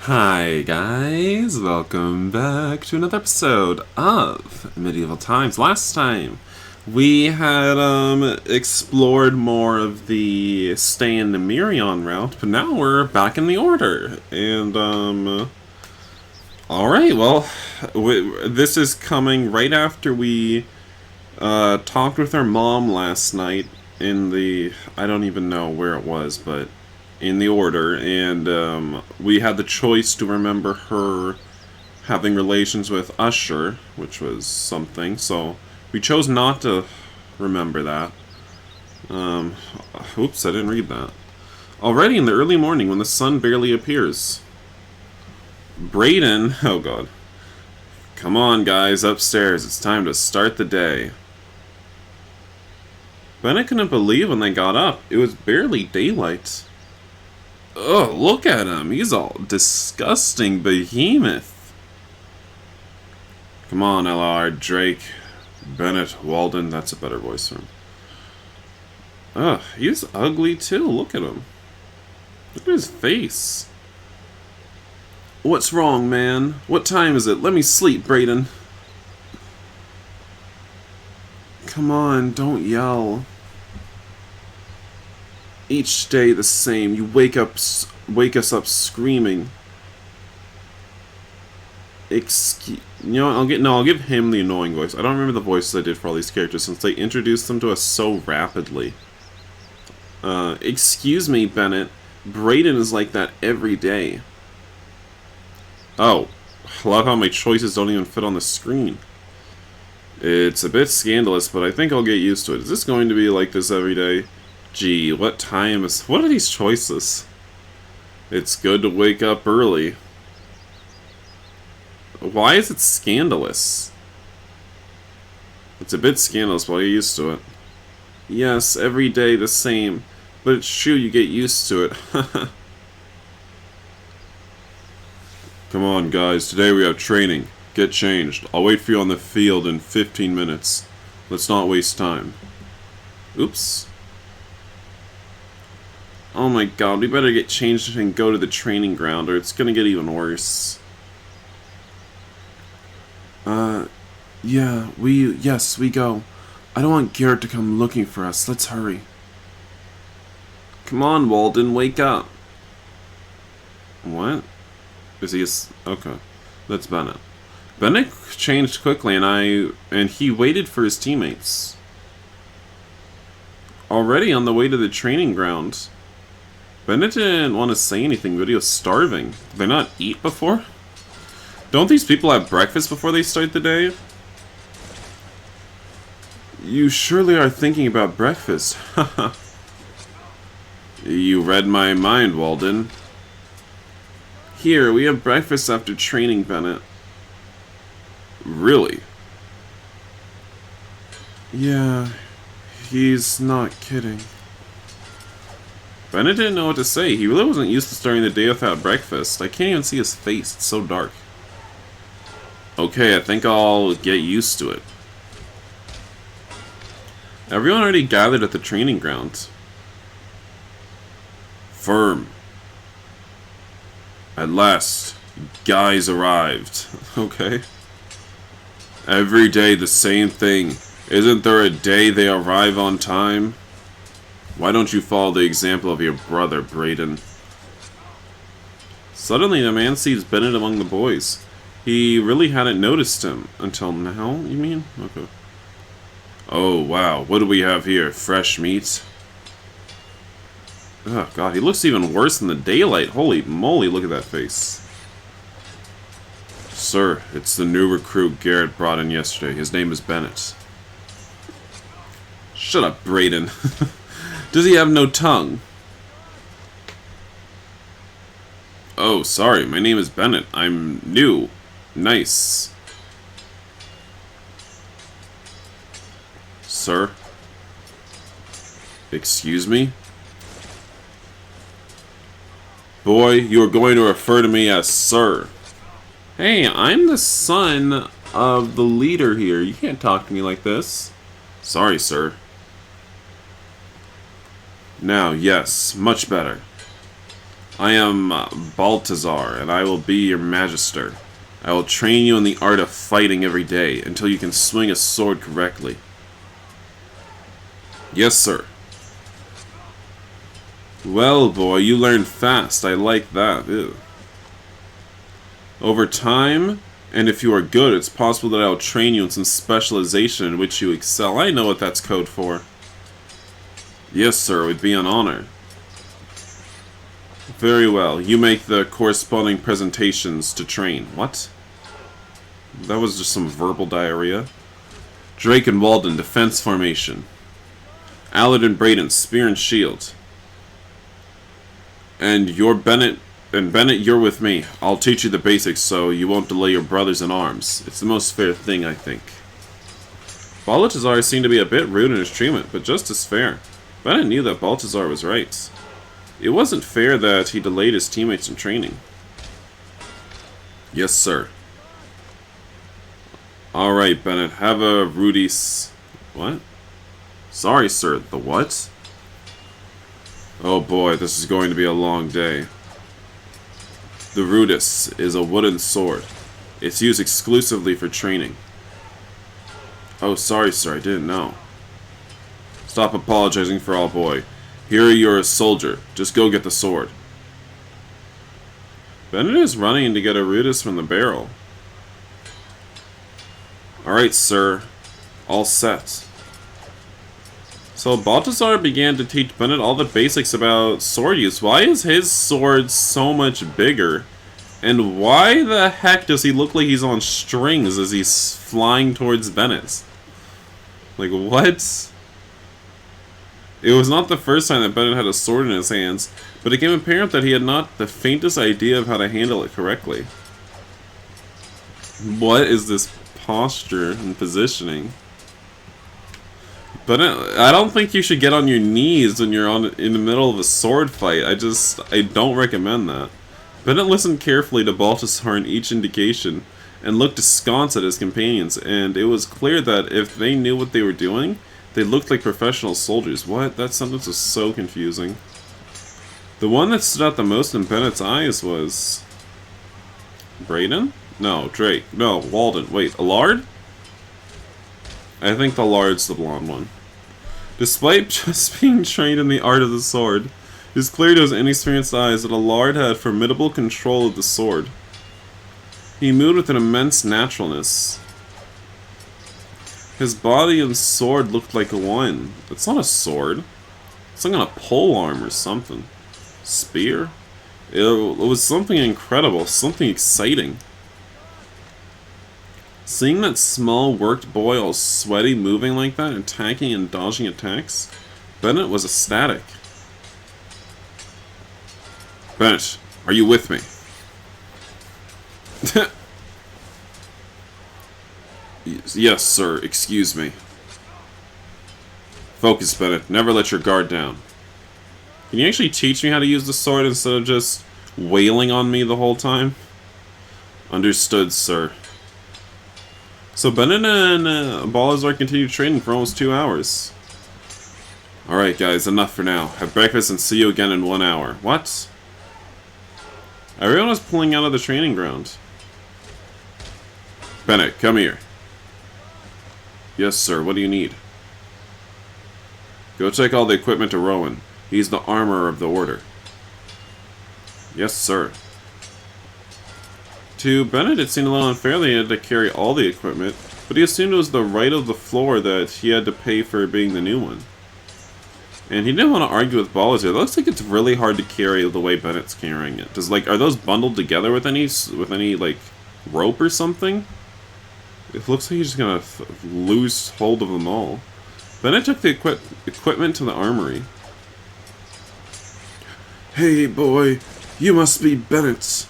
Hi guys, welcome back to another episode of Medieval Times. Last time we had explored more of the stay in Nemirion route, but now we're back in the Order. And alright, well, this is coming right after we talked with our mom last night in the, I don't even know where it was, but in the Order, and we had the choice to remember her having relations with Usher, which was something, so we chose not to remember that. Oops, I didn't read that. Already in the early morning when the sun barely appears. Brayden, oh god. Come on guys, upstairs, it's time to start the day. Bennett couldn't believe when they got up, it was barely daylight. Ugh, look at him. He's all disgusting behemoth. Come on, L.R., Drake, Bennett, Walden. That's a better voice for him. Ugh, he's ugly too. Look at him. Look at his face. What's wrong, man? What time is it? Let me sleep, Brayden. Come on, don't yell. Each day the same. You wake us up screaming. You know what, I'll give him the annoying voice. I don't remember the voices I did for all these characters since they introduced them to us so rapidly. Excuse me, Bennett. Brayden is like that every day. Oh, I love how my choices don't even fit on the screen. It's a bit scandalous, but I think I'll get used to it. Is this going to be like this every day? Gee, what time is... What are these choices? It's good to wake up early. Why is it scandalous? It's a bit scandalous, but I get used to it. Yes, every day the same. But it's true, you get used to it. Come on, guys. Today we have training. Get changed. I'll wait for you on the field in 15 minutes. Let's not waste time. Oops. Oh my god, we better get changed and go to the training ground, or it's gonna get even worse. Yes, we go. I don't want Garrett to come looking for us. Let's hurry. Come on, Walden, wake up. What? Is he okay. That's Bennett. Bennett changed quickly, and he waited for his teammates. Already on the way to the training ground. Bennett didn't want to say anything, but he was starving. Did they not eat before? Don't these people have breakfast before they start the day? You surely are thinking about breakfast. You read my mind, Walden. Here, we have breakfast after training, Bennett. Really? Yeah, he's not kidding. Bennett didn't know what to say. He really wasn't used to starting the day without breakfast. I can't even see his face. It's so dark. Okay, I think I'll get used to it. Everyone already gathered at the training ground. Firm. At last, guys arrived. Okay. Every day the same thing. Isn't there a day they arrive on time? Why don't you follow the example of your brother, Brayden? Suddenly, the man sees Bennett among the boys. He really hadn't noticed him until now, you mean? Okay. Oh, wow. What do we have here? Fresh meat? Oh, God. He looks even worse in the daylight. Holy moly, look at that face. Sir, it's the new recruit Garrett brought in yesterday. His name is Bennett. Shut up, Brayden. Does he have no tongue? Oh, sorry. My name is Bennett. I'm new. Nice. Sir? Excuse me? Boy, you are going to refer to me as Sir. Hey, I'm the son of the leader here. You can't talk to me like this. Sorry, sir. Now, yes, much better. I am Baltazar, and I will be your magister. I will train you in the art of fighting every day until you can swing a sword correctly. Yes, sir. Well, boy, you learn fast. I like that. Ew. Over time, and if you are good, it's possible that I will train you in some specialization in which you excel. I know what that's code for. Yes, sir, it would be an honor. Very well. You make the corresponding presentations to train. What? That was just some verbal diarrhea. Drake and Walden, defense formation. Allard and Braden, spear and shield. And you're Bennett. And Bennett, you're with me. I'll teach you the basics so you won't delay your brothers in arms. It's the most fair thing, I think. Baltazar seemed to be a bit rude in his treatment, but just as fair. Bennett knew that Baltazar was right. It wasn't fair that he delayed his teammates in training. Yes, sir. Alright, Bennett, have a Rudy's... What? Sorry, sir, the what? Oh boy, this is going to be a long day. The Rudis is a wooden sword. It's used exclusively for training. Oh, sorry, sir, I didn't know. Stop apologizing for all, boy. Here you're a soldier. Just go get the sword. Bennett is running to get a Rudis from the barrel. Alright, sir. All set. So Baltazar began to teach Bennett all the basics about sword use. Why is his sword so much bigger? And why the heck does he look like he's on strings as he's flying towards Bennett's? Like, what? It was not the first time that Bennett had a sword in his hands, but it became apparent that he had not the faintest idea of how to handle it correctly. What is this posture and positioning? But I don't think you should get on your knees when you're in the middle of a sword fight. I don't recommend that. Bennett listened carefully to Baltazar in each indication, and looked askance at his companions, and it was clear that if they knew what they were doing, they looked like professional soldiers. What? That sentence was so confusing. The one that stood out the most in Bennett's eyes was... Braden? No, Drake. No, Walden. Wait, Allard? I think the Lard's the blonde one. Despite just being trained in the art of the sword, it is clear to his inexperienced eyes that Allard had formidable control of the sword. He moved with an immense naturalness. His body and sword looked like one. It's not a sword. It's like on a pole arm or something. Spear? It was something incredible, something exciting. Seeing that small worked boy all sweaty moving like that, attacking and dodging attacks, Bennett was ecstatic. Bennett, are you with me? Yes, sir, excuse me. Focus, Bennett. Never let your guard down. Can you actually teach me how to use the sword instead of just wailing on me the whole time? Understood, sir. So Bennett and Baltazar continued training for almost 2 hours. Alright guys, enough for now. Have breakfast and see you again in 1 hour. What? Everyone was pulling out of the training ground. Bennett, come here. Yes, sir. What do you need? Go take all the equipment to Rowan. He's the armorer of the order. Yes, sir. To Bennett, it seemed a little unfair that he had to carry all the equipment, but he assumed it was the right of the floor that he had to pay for being the new one. And he didn't want to argue with Baltazar. It looks like it's really hard to carry the way Bennett's carrying it. Are those bundled together with any like rope or something? It looks like he's just gonna lose hold of them all. Bennett took the equipment to the armory. Hey boy, you must be Bennett.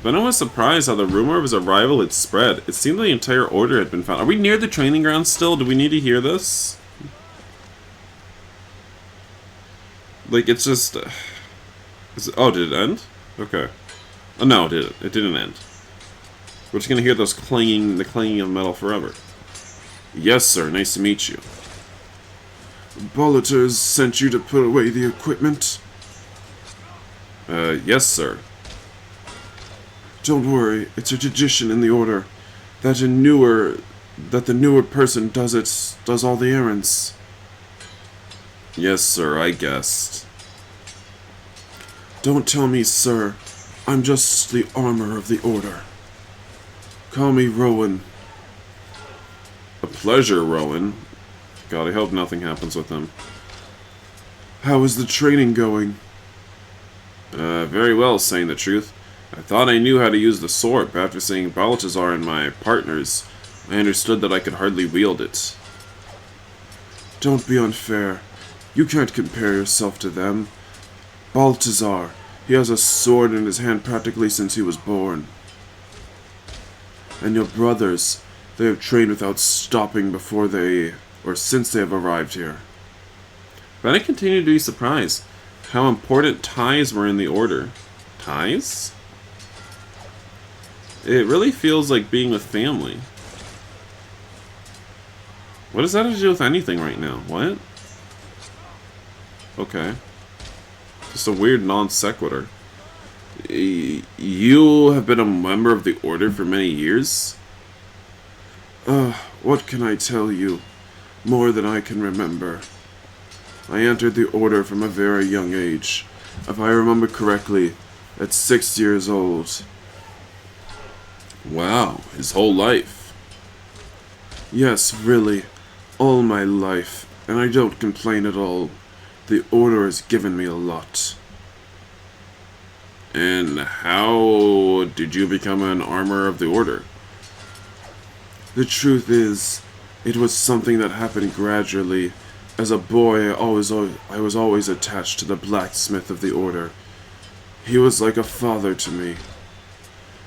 Bennett was surprised how the rumor of his arrival had spread. It seemed the entire order had been found. Are we near the training ground still? Do we need to hear this? Like, it's just... oh, did it end? Okay. Oh, no, it didn't. It didn't end. We're just gonna hear those clanging, the clanging of metal forever. Yes, sir. Nice to meet you. Boliters sent you to put away the equipment? Yes, sir. Don't worry, it's a tradition in the order that the newer person does all the errands. Yes, sir, I guessed. Don't tell me, sir. I'm just the armor of the order. Call me Rowan. A pleasure, Rowan. God, I hope nothing happens with him. How is the training going? Very well, saying the truth. I thought I knew how to use the sword, but after seeing Baltazar and my partners, I understood that I could hardly wield it. Don't be unfair. You can't compare yourself to them. Baltazar, he has a sword in his hand practically since he was born. And your brothers, they have trained without stopping since they have arrived here. But I continue to be surprised how important ties were in the order. Ties? It really feels like being with family. What does that have to do with anything right now? What? Okay. Just a weird non sequitur. You have been a member of the Order for many years? What can I tell you? More than I can remember. I entered the Order from a very young age. If I remember correctly, at 6 years old. Wow, his whole life. Yes, really. All my life. And I don't complain at all. The Order has given me a lot. And how did you become an armor of the Order? The truth is, it was something that happened gradually. As a boy, I was always attached to the blacksmith of the Order. He was like a father to me.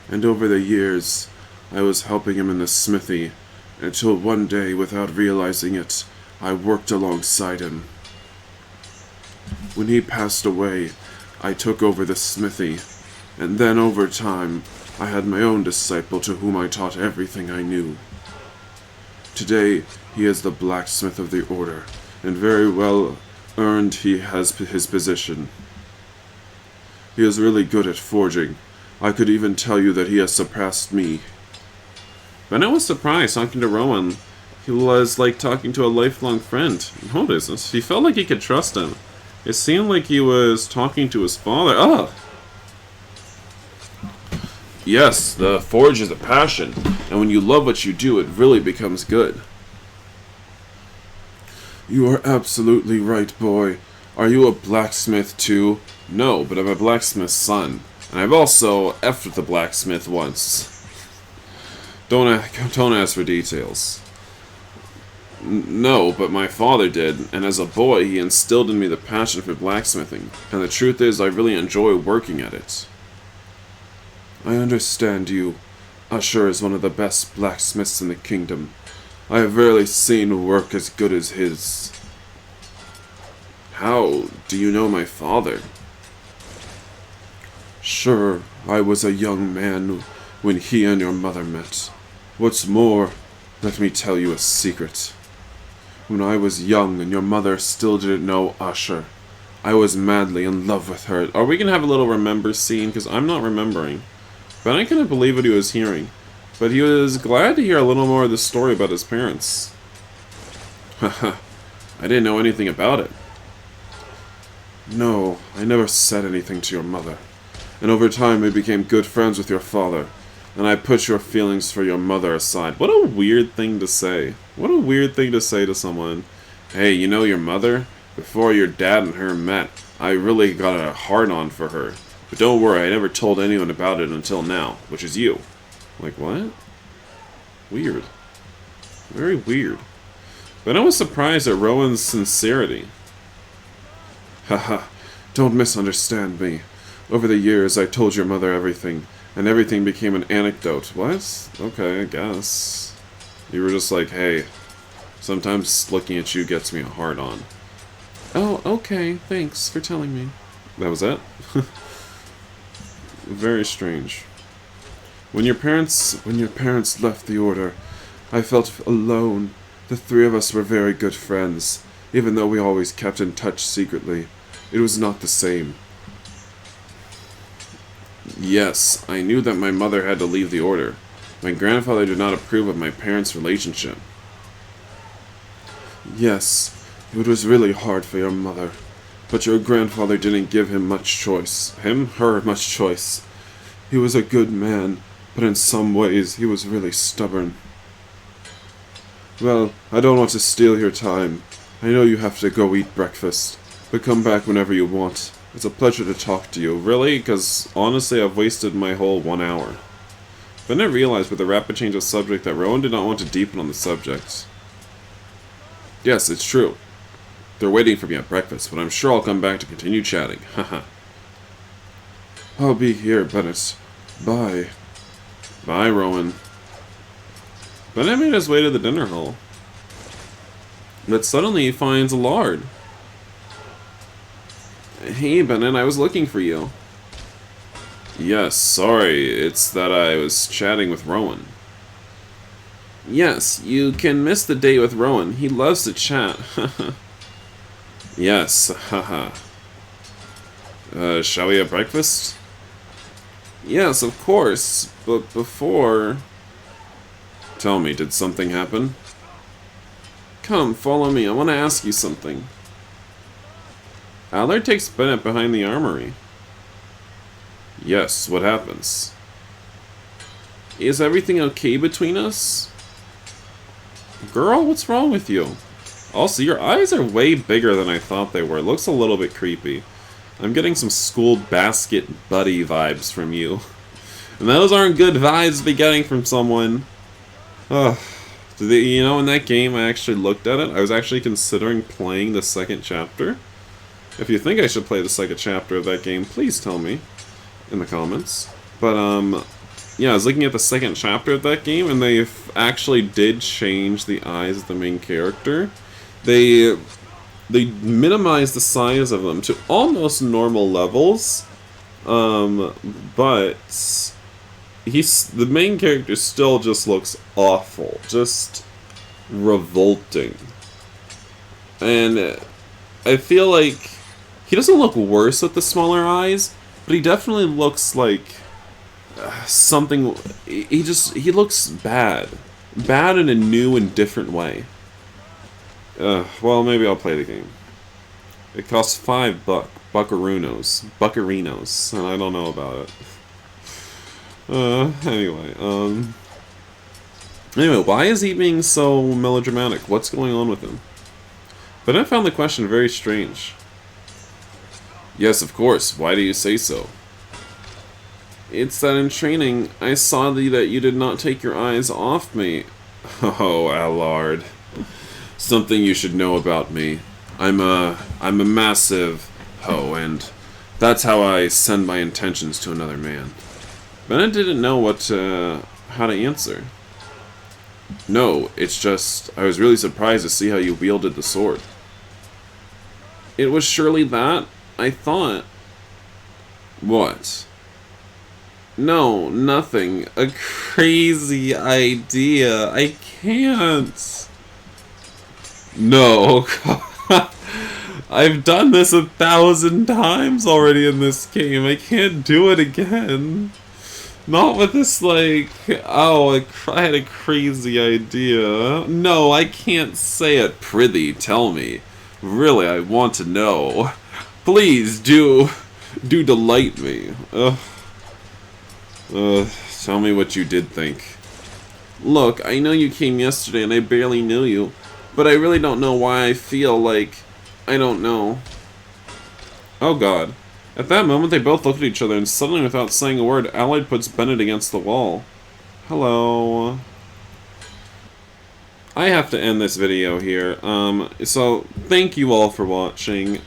And over the years, I was helping him in the smithy, until one day, without realizing it, I worked alongside him. When he passed away, I took over the smithy, and then over time, I had my own disciple to whom I taught everything I knew. Today, he is the blacksmith of the Order, and very well earned he has his position. He is really good at forging. I could even tell you that he has surpassed me. Benno was surprised talking to Rowan. He was like talking to a lifelong friend. No business. He felt like he could trust him. It seemed like he was talking to his father. Oh! Yes, the forge is a passion, and when you love what you do, it really becomes good. You are absolutely right, boy. Are you a blacksmith too? No, but I'm a blacksmith's son. And I've also effed with the blacksmith once. Don't ask for details. No, but my father did, and as a boy, he instilled in me the passion for blacksmithing. And the truth is, I really enjoy working at it. I understand you. Usher is one of the best blacksmiths in the kingdom. I have rarely seen work as good as his. How do you know my father? Sure, I was a young man when he and your mother met. What's more, let me tell you a secret. When I was young and your mother still didn't know Usher, I was madly in love with her. Are we going to have a little remember scene? Because I'm not remembering. But I couldn't believe what he was hearing. But he was glad to hear a little more of the story about his parents. Haha, I didn't know anything about it. No, I never said anything to your mother. And over time we became good friends with your father. And I put your feelings for your mother aside. What a weird thing to say. What a weird thing to say to someone. Hey, you know your mother? Before your dad and her met, I really got a hard-on for her. But don't worry, I never told anyone about it until now, which is you. Like, what? Weird. Very weird. But I was surprised at Rowan's sincerity. Haha, don't misunderstand me. Over the years, I told your mother everything, and everything became an anecdote. What? Okay, I guess. You were just like, hey, sometimes looking at you gets me a hard-on. Oh, okay, thanks for telling me. That was it? Very strange. When your parents left the Order, I felt alone. The three of us were very good friends, even though we always kept in touch secretly. It was not the same. Yes, I knew that my mother had to leave the order. My grandfather did not approve of my parents' relationship. Yes, it was really hard for your mother. But your grandfather didn't give him much choice. Her much choice. He was a good man, but in some ways he was really stubborn. Well, I don't want to steal your time. I know you have to go eat breakfast, but come back whenever you want. It's a pleasure to talk to you. Really? Because honestly, I've wasted my whole 1 hour. But I didn't realize with the rapid change of subject that Rowan did not want to deepen on the subject. Yes, it's true. They're waiting for me at breakfast, but I'm sure I'll come back to continue chatting. Haha. I'll be here, Bennett. Bye. Bye, Rowan. Bennett made his way to the dinner hall. But suddenly he finds a lard. Hey, Bennett, I was looking for you. Yes, sorry, it's that I was chatting with Rowan. Yes, you can miss the date with Rowan. He loves to chat. Yes, haha. Shall we have breakfast? Yes, of course, but before... Tell me, did something happen? Come, follow me, I want to ask you something. Allard takes Bennett behind the armory. Yes, what happens? Is everything okay between us? Girl, what's wrong with you? Also, your eyes are way bigger than I thought they were. It looks a little bit creepy. I'm getting some school basket buddy vibes from you. And those aren't good vibes to be getting from someone. Ugh. You know, in that game, I actually looked at it. I was actually considering playing the second chapter. If you think I should play the second chapter of that game, please tell me in the comments. But, yeah, I was looking at the second chapter of that game, and they actually did change the eyes of the main character. They minimized the size of them to almost normal levels, but the main character still just looks awful, just revolting. And I feel like he doesn't look worse with the smaller eyes, but he definitely looks like something. He looks bad in a new and different way. Well, maybe I'll play the game. It costs $5 buccarinos, and I don't know about it. Anyway, why is he being so melodramatic? What's going on with him? But I found the question very strange. Yes, of course. Why do you say so? It's that in training, I saw that you did not take your eyes off me. Oh, Allard. Something you should know about me. I'm a massive hoe, and that's how I send my intentions to another man. Bennett didn't know how to answer. No, it's just, I was really surprised to see how you wielded the sword. It was surely that, I thought. What? No, nothing. A crazy idea. I can't. No. I've done this 1,000 times already in this game. I can't do it again. Not with this, like, oh, I had a crazy idea. No, I can't say it. Prithee, tell me. Really, I want to know. Please, do delight me. Tell me what you did think. Look, I know you came yesterday and I barely knew you, but I really don't know why I feel like I don't know. Oh god. At that moment, they both looked at each other, and suddenly, without saying a word, Allard puts Bennett against the wall. Hello. I have to end this video here. So, thank you all for watching.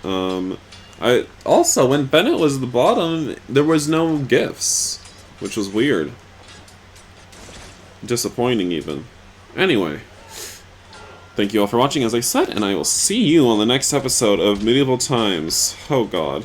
Also, when Bennett was at the bottom, there was no gifts, which was weird. Disappointing, even. Anyway. Thank you all for watching, as I said, and I will see you on the next episode of Medieval Times. Oh god.